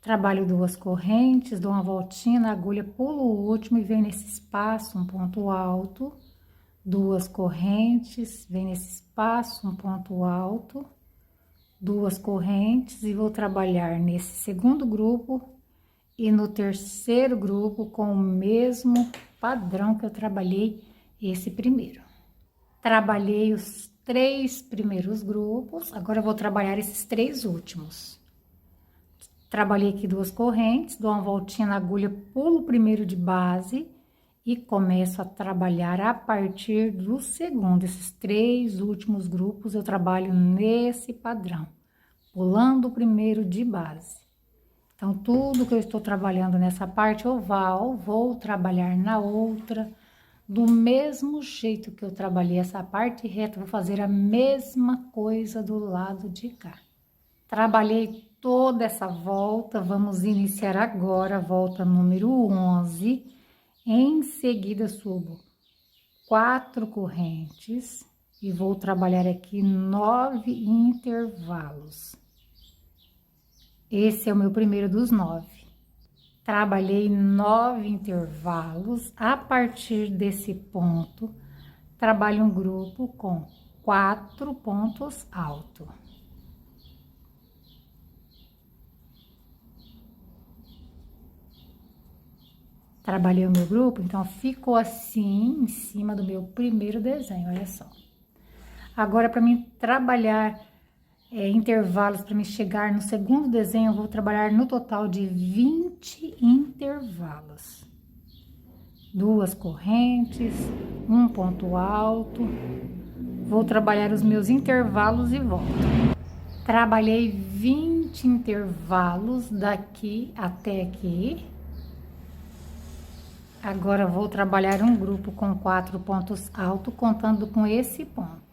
A: trabalho 2 correntes, dou uma voltinha na agulha, pulo o último e venho nesse espaço, um ponto alto. 2 correntes, vem nesse espaço, um ponto alto, 2 correntes e vou trabalhar nesse segundo grupo e no terceiro grupo com o mesmo padrão que eu trabalhei esse primeiro. Trabalhei os 3 primeiros grupos, agora eu vou trabalhar esses 3 últimos. Trabalhei aqui 2 correntes, dou uma voltinha na agulha, pulo o primeiro de base e começo a trabalhar a partir do segundo. Esses 3 últimos grupos eu trabalho nesse padrão, pulando o primeiro de base. Então, tudo que eu estou trabalhando nessa parte oval, vou trabalhar na outra, do mesmo jeito que eu trabalhei essa parte reta, vou fazer a mesma coisa do lado de cá. Trabalhei toda essa volta, vamos iniciar agora a volta número 11. Em seguida, subo 4 correntes e vou trabalhar aqui 9 intervalos. Esse é o meu primeiro dos 9. Trabalhei 9 intervalos. A partir desse ponto, trabalho um grupo com 4 pontos altos. Trabalhei o meu grupo, então ficou assim em cima do meu primeiro desenho, olha só. Agora, para mim trabalhar intervalos, para me chegar no segundo desenho, eu vou trabalhar no total de 20 intervalos. 2 correntes, um ponto alto. Vou trabalhar os meus intervalos e volto. Trabalhei 20 intervalos daqui até aqui. Agora vou trabalhar um grupo com 4 pontos altos, contando com esse ponto.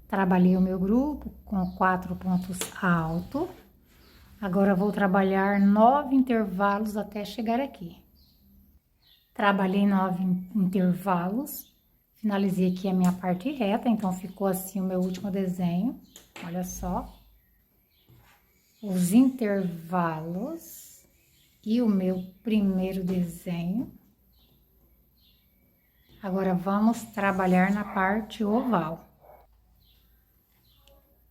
A: Trabalhei o meu grupo com 4 pontos altos. Agora vou trabalhar 9 intervalos até chegar aqui. Trabalhei 9 intervalos. Finalizei aqui a minha parte reta, então ficou assim o meu último desenho. Olha só. Os intervalos e o meu primeiro desenho. Agora vamos trabalhar na parte oval.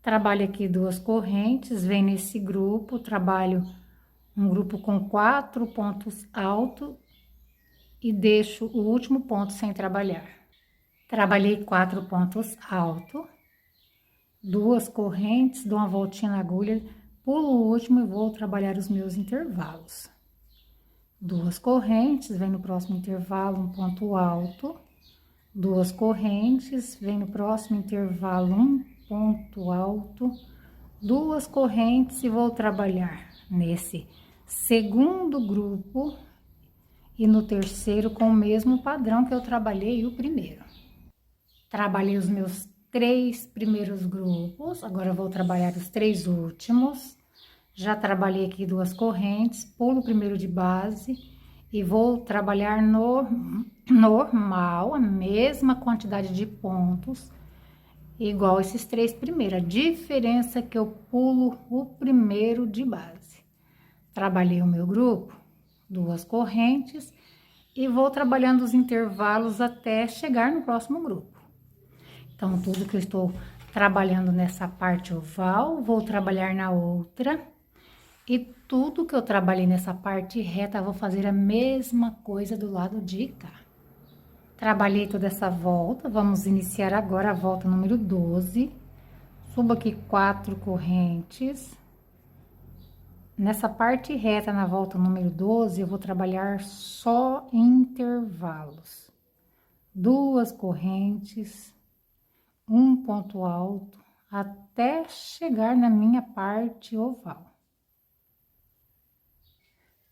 A: Trabalho aqui 2 correntes, venho nesse grupo, trabalho um grupo com 4 pontos altos e deixo o último ponto sem trabalhar. Trabalhei 4 pontos altos, 2 correntes, dou uma voltinha na agulha, pulo o último e vou trabalhar os meus intervalos. 2 correntes, vem no próximo intervalo um ponto alto, 2 correntes, vem no próximo intervalo um ponto alto, 2 correntes e vou trabalhar nesse segundo grupo e no terceiro com o mesmo padrão que eu trabalhei o primeiro. Trabalhei os meus 3 primeiros grupos, agora eu vou trabalhar os 3 últimos. Já trabalhei aqui 2 correntes, pulo o primeiro de base e vou trabalhar normal, a mesma quantidade de pontos, igual esses 3 primeiros. A diferença é que eu pulo o primeiro de base. Trabalhei o meu grupo, 2 correntes e vou trabalhando os intervalos até chegar no próximo grupo. Então, tudo que eu estou trabalhando nessa parte oval, vou trabalhar na outra. E tudo que eu trabalhei nessa parte reta, vou fazer a mesma coisa do lado de cá. Trabalhei toda essa volta, vamos iniciar agora a volta número 12. Subo aqui 4 correntes. Nessa parte reta, na volta número 12, eu vou trabalhar só intervalos. 2 correntes, um ponto alto, até chegar na minha parte oval.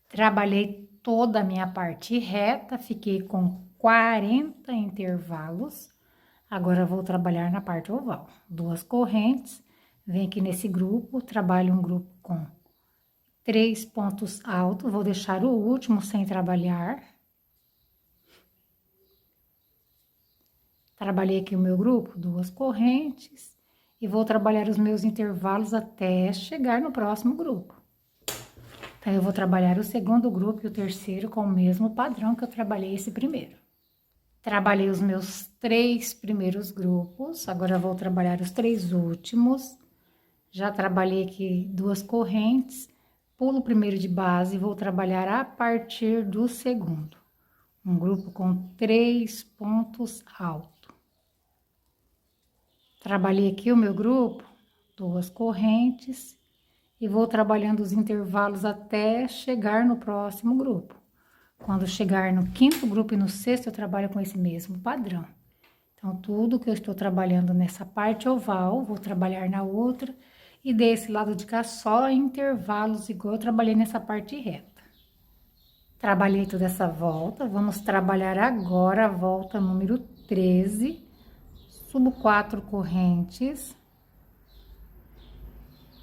A: Trabalhei toda a minha parte reta, fiquei com 40 intervalos. Agora, eu vou trabalhar na parte oval. 2 correntes, vem aqui nesse grupo, trabalho um grupo com 3 pontos altos, vou deixar o último sem trabalhar. Trabalhei aqui o meu grupo, 2 correntes, e vou trabalhar os meus intervalos até chegar no próximo grupo. Então, eu vou trabalhar o segundo grupo e o terceiro com o mesmo padrão que eu trabalhei esse primeiro. Trabalhei os meus 3 primeiros grupos, agora eu vou trabalhar os 3 últimos. Já trabalhei aqui 2 correntes, pulo o primeiro de base e vou trabalhar a partir do segundo. Um grupo com 3 pontos altos. Trabalhei aqui o meu grupo, 2 correntes, e vou trabalhando os intervalos até chegar no próximo grupo. Quando chegar no 5º grupo e no 6º, eu trabalho com esse mesmo padrão. Então, tudo que eu estou trabalhando nessa parte oval, vou trabalhar na outra, e desse lado de cá só intervalos, igual eu trabalhei nessa parte reta. Trabalhei toda essa volta, vamos trabalhar agora a volta número 13. Subo 4 correntes.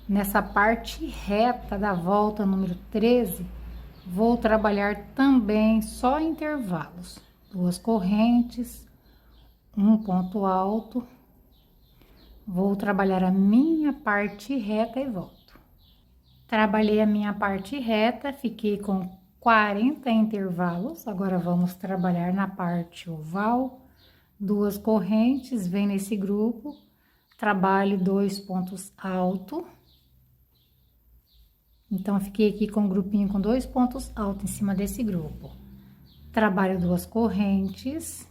A: Nessa parte reta da volta número 13, vou trabalhar também só intervalos. 2 correntes, um ponto alto, Vou trabalhar a minha parte reta e volto. Trabalhei a minha parte reta, fiquei com 40 intervalos. Agora vamos trabalhar na parte oval. 2 correntes, vem nesse grupo, trabalho 2 pontos altos. Então, fiquei aqui com um grupinho com 2 pontos altos em cima desse grupo. Trabalho 2 correntes,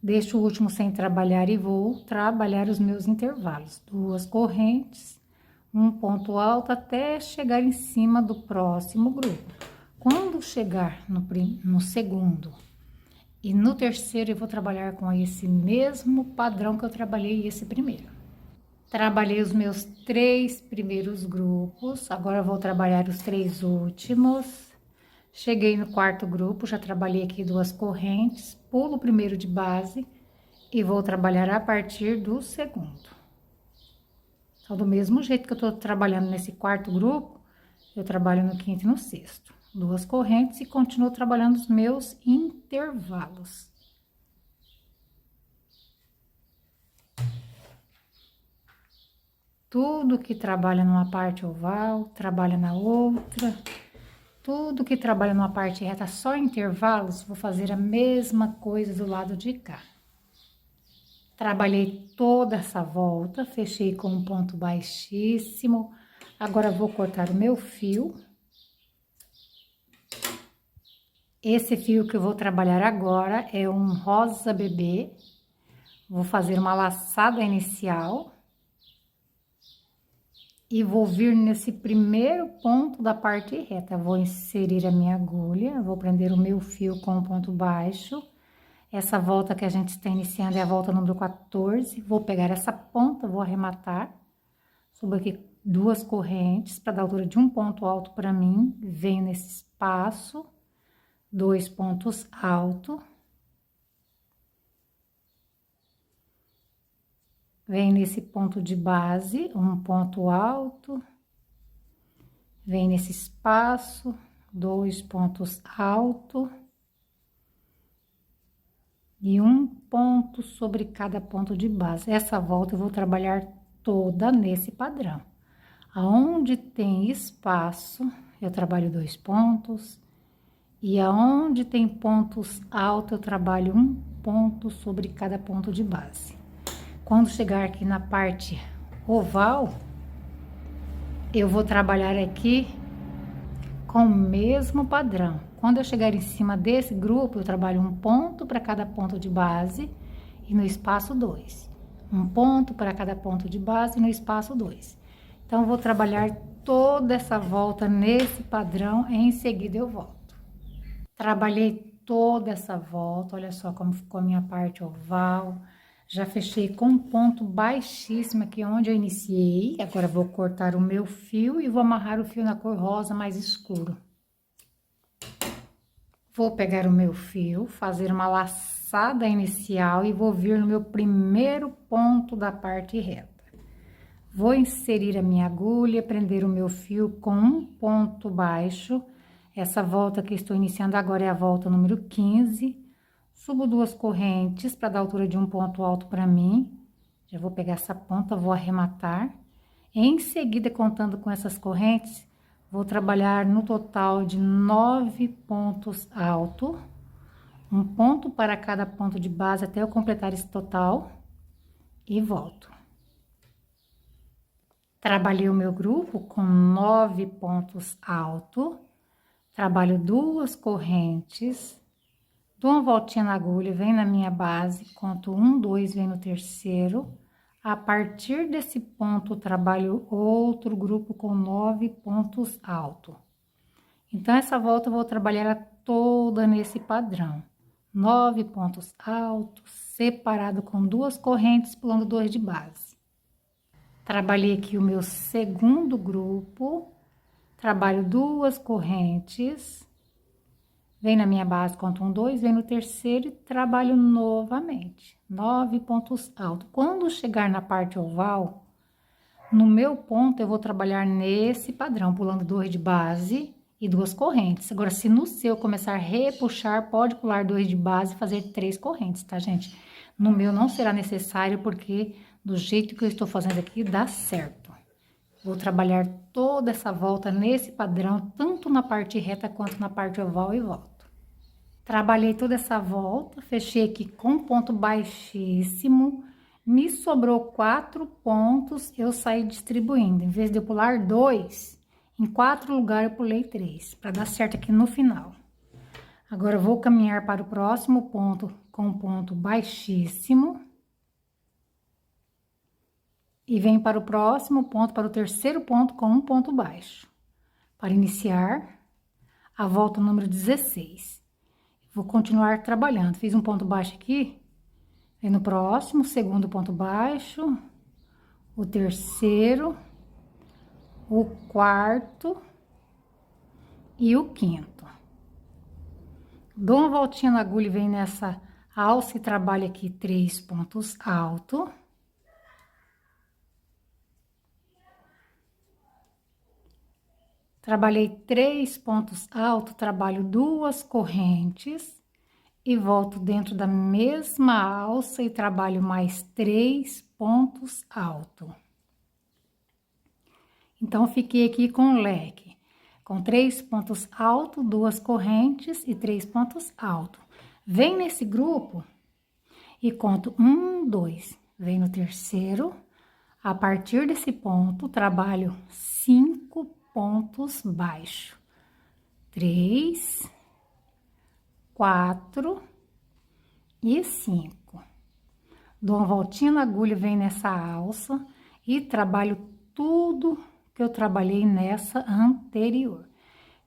A: deixo o último sem trabalhar e vou trabalhar os meus intervalos. 2 correntes, um ponto alto até chegar em cima do próximo grupo. Quando chegar no segundo e no terceiro, eu vou trabalhar com esse mesmo padrão que eu trabalhei esse primeiro. Trabalhei os meus 3 primeiros grupos, agora eu vou trabalhar os 3 últimos. Cheguei no 4º grupo, já trabalhei aqui 2 correntes, pulo o primeiro de base e vou trabalhar a partir do segundo. Então, do mesmo jeito que eu tô trabalhando nesse 4º grupo, eu trabalho no 5º e no 6º. 2 correntes e continuo trabalhando os meus intervalos. Tudo que trabalha numa parte oval, trabalha na outra. Tudo que trabalha numa parte reta, só intervalos, vou fazer a mesma coisa do lado de cá. Trabalhei toda essa volta, fechei com um ponto baixíssimo. Agora, vou cortar o meu fio. Esse fio que eu vou trabalhar agora é um rosa bebê. Vou fazer uma laçada inicial. E vou vir nesse primeiro ponto da parte reta. Vou inserir a minha agulha, vou prender o meu fio com um ponto baixo. Essa volta que a gente está iniciando é a volta número 14. Vou pegar essa ponta, vou arrematar. Subo aqui 2 correntes para dar altura de um ponto alto para mim. Venho nesse espaço, 2 pontos altos. Vem nesse ponto de base, um ponto alto. Vem nesse espaço, 2 pontos altos. E um ponto sobre cada ponto de base. Essa volta eu vou trabalhar toda nesse padrão. Aonde tem espaço, eu trabalho 2 pontos. E aonde tem pontos altos, eu trabalho um ponto sobre cada ponto de base. Quando chegar aqui na parte oval, eu vou trabalhar aqui com o mesmo padrão. Quando eu chegar em cima desse grupo, eu trabalho um ponto para cada ponto de base e no espaço 2. Um ponto para cada ponto de base e no espaço 2. Então, eu vou trabalhar toda essa volta nesse padrão, em seguida eu volto. Trabalhei toda essa volta, olha só como ficou a minha parte oval. Já fechei com um ponto baixíssimo aqui onde eu iniciei. Agora, vou cortar o meu fio e vou amarrar o fio na cor rosa mais escuro. Vou pegar o meu fio, fazer uma laçada inicial e vou vir no meu primeiro ponto da parte reta. Vou inserir a minha agulha, prender o meu fio com um ponto baixo. Essa volta que estou iniciando agora é a volta número 15. Subo 2 correntes para dar altura de um ponto alto para mim. Já vou pegar essa ponta, vou arrematar. Em seguida, contando com essas correntes, vou trabalhar no total de 9 pontos altos. Um ponto para cada ponto de base até eu completar esse total. E volto. Trabalhei o meu grupo com 9 pontos altos. Trabalho 2 correntes. Dou uma voltinha na agulha, vem na minha base, conto 1, 2, vem no terceiro. A partir desse ponto, trabalho outro grupo com 9 pontos altos. Então, essa volta eu vou trabalhar ela toda nesse padrão. 9 pontos altos, separado com 2 correntes, pulando 2 de base. Trabalhei aqui o meu segundo grupo, trabalho 2 correntes. Vem na minha base, conto 1, 2, vem no terceiro e trabalho novamente. 9 pontos altos. Quando chegar na parte oval, no meu ponto eu vou trabalhar nesse padrão, pulando 2 de base e 2 correntes. Agora, se no seu começar a repuxar, pode pular 2 de base e fazer 3 correntes, tá, gente? No meu não será necessário, porque do jeito que eu estou fazendo aqui, dá certo. Vou trabalhar toda essa volta nesse padrão, tanto na parte reta quanto na parte oval e volto. Trabalhei toda essa volta, fechei aqui com ponto baixíssimo, me sobrou 4 pontos, eu saí distribuindo. Em vez de eu pular 2, em 4 lugares eu pulei 3, para dar certo aqui no final. Agora, eu vou caminhar para o próximo ponto com ponto baixíssimo. E venho para o próximo ponto, para o terceiro ponto com um ponto baixo. Para iniciar a volta número 16. Vou continuar trabalhando. Fiz um ponto baixo aqui. Venho no próximo, segundo ponto baixo. O terceiro. O quarto. E o quinto. Dou uma voltinha na agulha e venho nessa alça e trabalho aqui 3 pontos altos. Trabalhei 3 pontos altos, trabalho 2 correntes e volto dentro da mesma alça e trabalho mais 3 pontos altos. Então, fiquei aqui com o leque, com 3 pontos altos, 2 correntes e 3 pontos altos. Vem nesse grupo e conto 1, 2. Vem no terceiro, a partir desse ponto, trabalho 5 pontos baixos. 3, 4 e 5. Dou uma voltinha na agulha, venho nessa alça e trabalho tudo que eu trabalhei nessa anterior.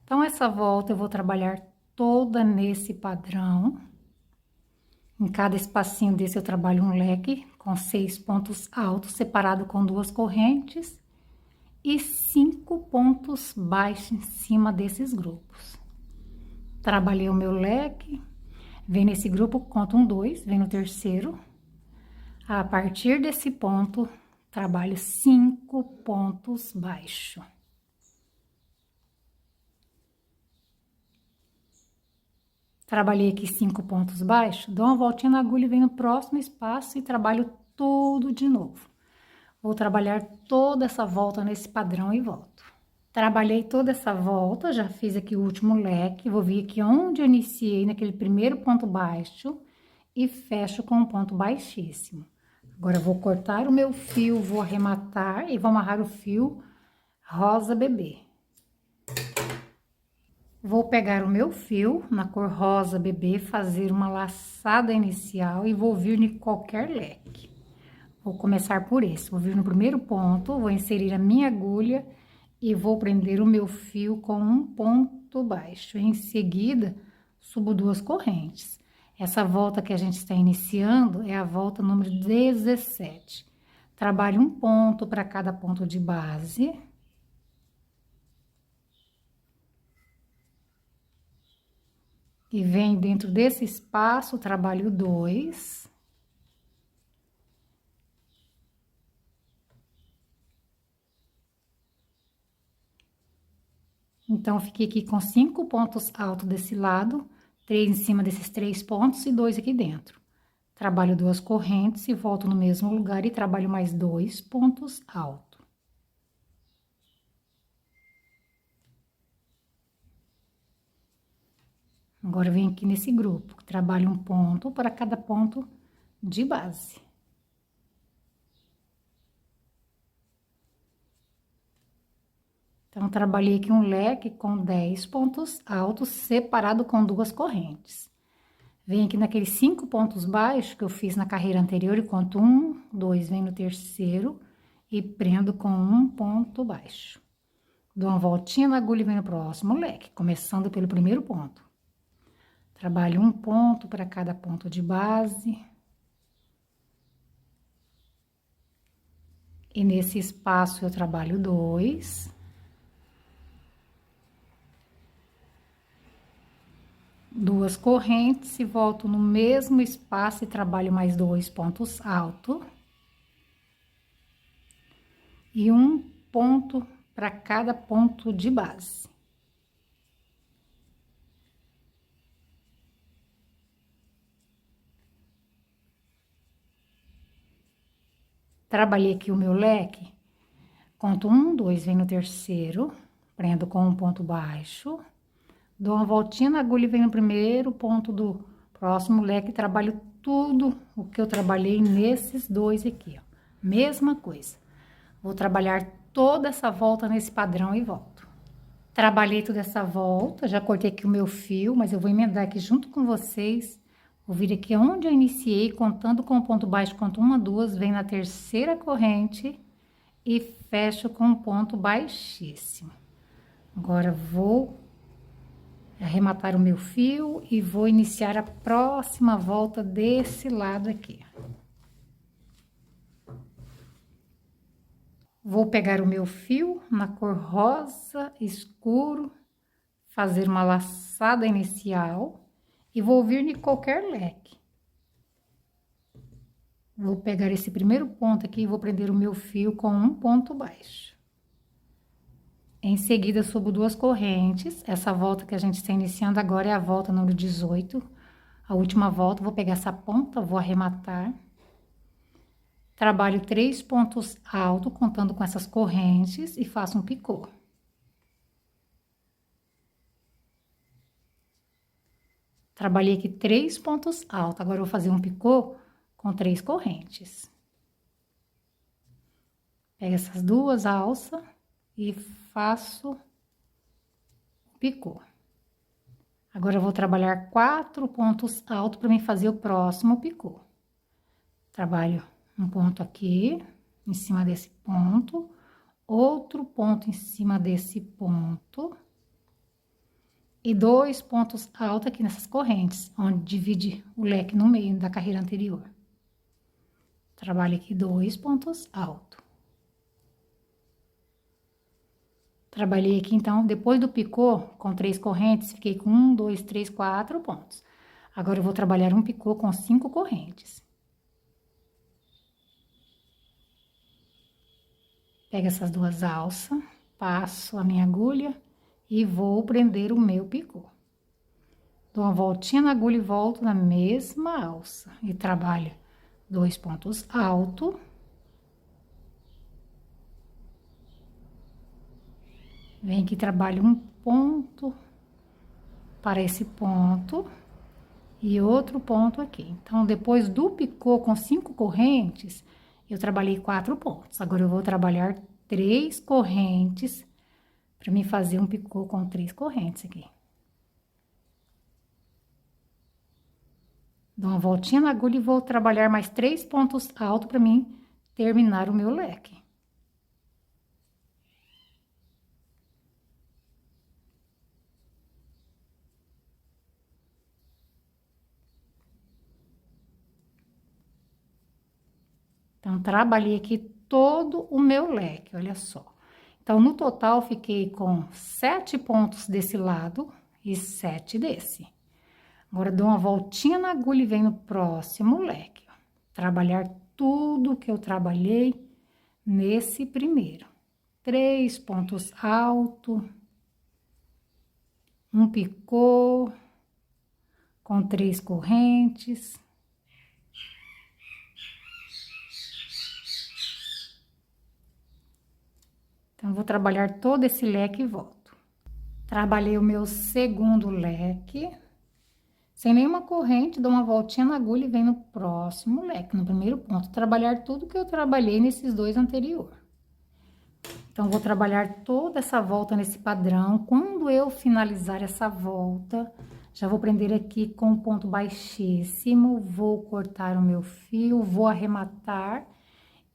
A: Então, essa volta eu vou trabalhar toda nesse padrão. Em cada espacinho desse eu trabalho um leque com 6 pontos altos, separado com 2 correntes. E 5 pontos baixos em cima desses grupos. Trabalhei o meu leque, vem nesse grupo, conto 1, 2, vem no terceiro. A partir desse ponto, trabalho 5 pontos baixos. Trabalhei aqui 5 pontos baixos, dou uma voltinha na agulha, venho no próximo espaço e trabalho tudo de novo. Vou trabalhar toda essa volta nesse padrão e volto. Trabalhei toda essa volta, já fiz aqui o último leque, vou vir aqui onde eu iniciei, naquele primeiro ponto baixo, e fecho com um ponto baixíssimo. Agora, eu vou cortar o meu fio, vou arrematar e vou amarrar o fio rosa bebê. Vou pegar o meu fio na cor rosa bebê, fazer uma laçada inicial e vou vir em qualquer leque. Vou começar por esse, vou vir no primeiro ponto, vou inserir a minha agulha e vou prender o meu fio com um ponto baixo. Em seguida, subo 2 correntes. Essa volta que a gente está iniciando é a volta número 17. Trabalho um ponto para cada ponto de base. E venho dentro desse espaço, trabalho 2. Então, fiquei aqui com 5 pontos altos desse lado, 3 em cima desses 3 pontos e 2 aqui dentro. Trabalho 2 correntes e volto no mesmo lugar e trabalho mais 2 pontos altos. Agora, venho aqui nesse grupo, trabalho um ponto para cada ponto de base. Então, trabalhei aqui um leque com 10 pontos altos, separado com 2 correntes. Venho aqui naqueles 5 pontos baixos que eu fiz na carreira anterior e conto 1, 2, venho no terceiro e prendo com um ponto baixo. Dou uma voltinha na agulha e venho no próximo leque, começando pelo primeiro ponto. Trabalho um ponto para cada ponto de base. E nesse espaço eu trabalho 2. Duas correntes e volto no mesmo espaço e trabalho mais 2 pontos altos. E um ponto para cada ponto de base. Trabalhei aqui o meu leque, conto 1, 2, venho no terceiro, prendo com um ponto baixo, dou uma voltinha na agulha e venho no primeiro ponto do próximo leque, trabalho tudo o que eu trabalhei nesses dois aqui, ó. Mesma coisa. Vou trabalhar toda essa volta nesse padrão e volto. Trabalhei toda essa volta, já cortei aqui o meu fio, mas eu vou emendar aqui junto com vocês. Vou vir aqui onde eu iniciei, contando com o ponto baixo, conto 1, 2, venho na terceira corrente e fecho com um ponto baixíssimo. Agora, vou arrematar o meu fio e vou iniciar a próxima volta desse lado aqui. Vou pegar o meu fio na cor rosa escuro, fazer uma laçada inicial e vou vir em qualquer leque. Vou pegar esse primeiro ponto aqui e vou prender o meu fio com um ponto baixo. Em seguida, subo 2 correntes. Essa volta que a gente está iniciando agora é a volta número 18. A última volta, vou pegar essa ponta, vou arrematar. Trabalho 3 pontos altos, contando com essas correntes, e faço um picô. Trabalhei aqui 3 pontos altos, agora eu vou fazer um picô com 3 correntes. Pego essas 2 alças e faço o picô. Agora eu vou trabalhar 4 pontos altos para mim fazer o próximo picô. Trabalho um ponto aqui, em cima desse ponto, outro ponto em cima desse ponto, e 2 pontos altos aqui nessas correntes, onde divide o leque no meio da carreira anterior. Trabalho aqui 2 pontos altos. Trabalhei aqui, então, depois do picô, com 3 correntes, fiquei com 1, 2, 3, 4 pontos. Agora, eu vou trabalhar um picô com 5 correntes. Pego essas 2 alças, passo a minha agulha e vou prender o meu picô. Dou uma voltinha na agulha e volto na mesma alça. E trabalho 2 pontos altos. Vem aqui, trabalho um ponto para esse ponto e outro ponto aqui. Então, depois do picô com 5 correntes, eu trabalhei 4 pontos. Agora, eu vou trabalhar 3 correntes para mim fazer um picô com 3 correntes aqui. Dou uma voltinha na agulha e vou trabalhar mais 3 pontos altos para mim terminar o meu leque. Então, trabalhei aqui todo o meu leque, olha só. Então, no total, fiquei com 7 pontos desse lado e 7 desse. Agora, dou uma voltinha na agulha e venho no próximo leque, ó. Trabalhar tudo que eu trabalhei nesse primeiro. 3 pontos altos, um picô com 3 correntes. Então, vou trabalhar todo esse leque e volto. Trabalhei o meu segundo leque. Sem nenhuma corrente, dou uma voltinha na agulha e venho no próximo leque, no primeiro ponto. Trabalhar tudo que eu trabalhei nesses dois anteriores. Então, vou trabalhar toda essa volta nesse padrão. Quando eu finalizar essa volta, já vou prender aqui com um ponto baixíssimo. Vou cortar o meu fio, vou arrematar.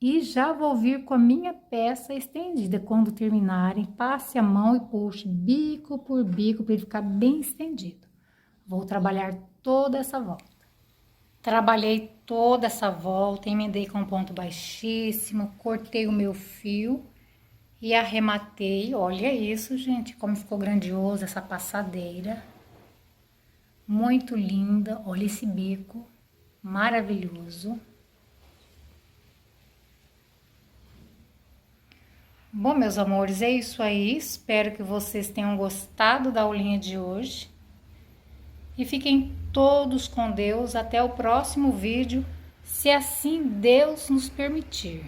A: E já vou vir com a minha peça estendida. Quando terminarem, passe a mão e puxe bico por bico para ele ficar bem estendido. Vou trabalhar toda essa volta. Trabalhei toda essa volta, emendei com um ponto baixíssimo, cortei o meu fio e arrematei. Olha isso, gente, como ficou grandioso essa passadeira. Muito linda, olha esse bico, maravilhoso. Bom, meus amores, é isso aí. Espero que vocês tenham gostado da aulinha de hoje. E fiquem todos com Deus. Até o próximo vídeo, se assim Deus nos permitir.